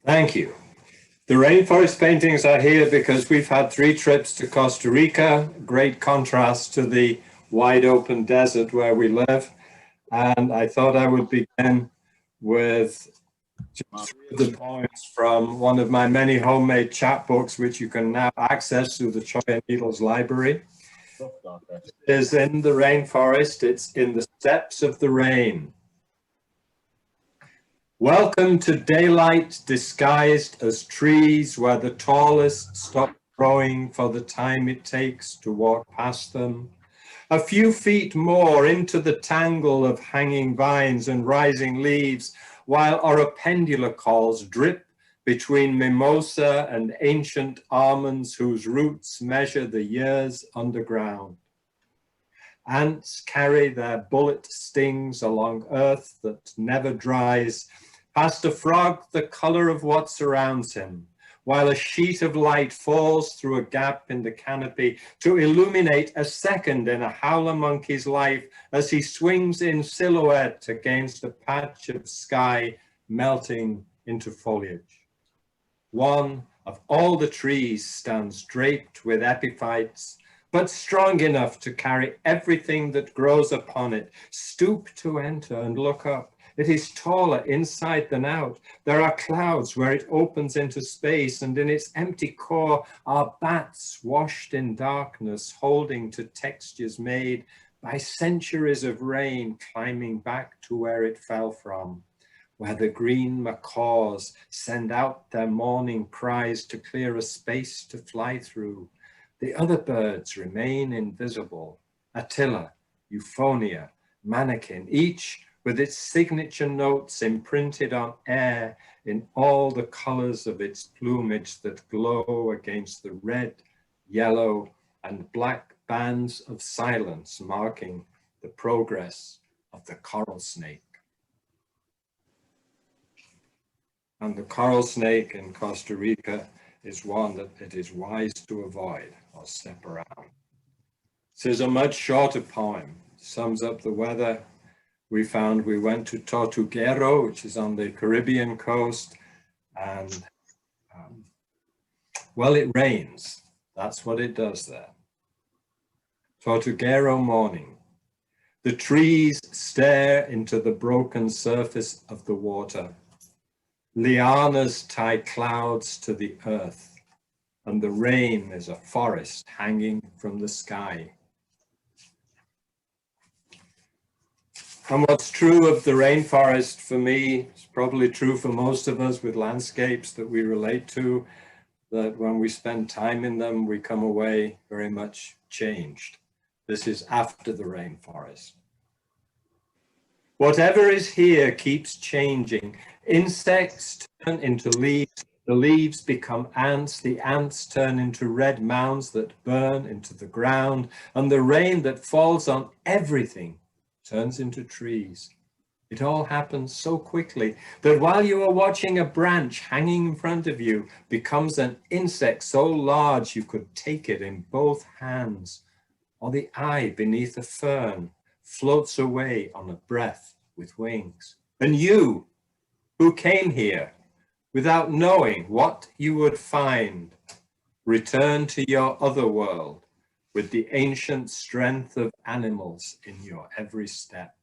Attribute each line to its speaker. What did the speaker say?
Speaker 1: Thank you. The rainforest paintings are here because we've had 3 trips to Costa Rica, great contrast to the wide open desert where we live. And I thought I would begin with just 3 of the poems from one of my many homemade chapbooks, which you can now access through the Cholla Needles Library. It is in the rainforest, it's in the steps of the rain. Welcome to daylight disguised as trees where the tallest stop growing for the time it takes to walk past them. A few feet more into the tangle of hanging vines and rising leaves, while oropendular calls drip between mimosa and ancient almonds whose roots measure the years underground. Ants carry their bullet stings along earth that never dries, past a frog the color of what surrounds him, while a sheet of light falls through a gap in the canopy to illuminate a second in a howler monkey's life as he swings in silhouette against a patch of sky melting into foliage. One of all the trees stands draped with epiphytes, but strong enough to carry everything that grows upon it. Stoop to enter and look up. It is taller inside than out. There are clouds where it opens into space, and in its empty core are bats washed in darkness, holding to textures made by centuries of rain climbing back to where it fell from, where the green macaws send out their morning cries to clear a space to fly through. The other birds remain invisible. Attila, Euphonia, Mannequin, each with its signature notes imprinted on air in all the colors of its plumage that glow against the red, yellow, and black bands of silence marking the progress of the coral snake. And the coral snake in Costa Rica is one that it is wise to avoid or step around. This is a much shorter poem, sums up the weather. We went to Tortuguero, which is on the Caribbean coast, and well, it rains. That's what it does there. Tortuguero morning. The trees stare into the broken surface of the water. Lianas tie clouds to the earth, and the rain is a forest hanging from the sky. And what's true of the rainforest for me is probably true for most of us with landscapes that we relate to, that when we spend time in them, we come away very much changed. This is after the rainforest. Whatever is here keeps changing. Insects turn into leaves, the leaves become ants, the ants turn into red mounds that burn into the ground, and the rain that falls on everything turns into trees. It all happens so quickly that while you are watching, a branch hanging in front of you becomes an insect so large you could take it in both hands, or the eye beneath a fern floats away on a breath with wings. And you, who came here without knowing what you would find, return to your other world with the ancient strength of animals in your every step.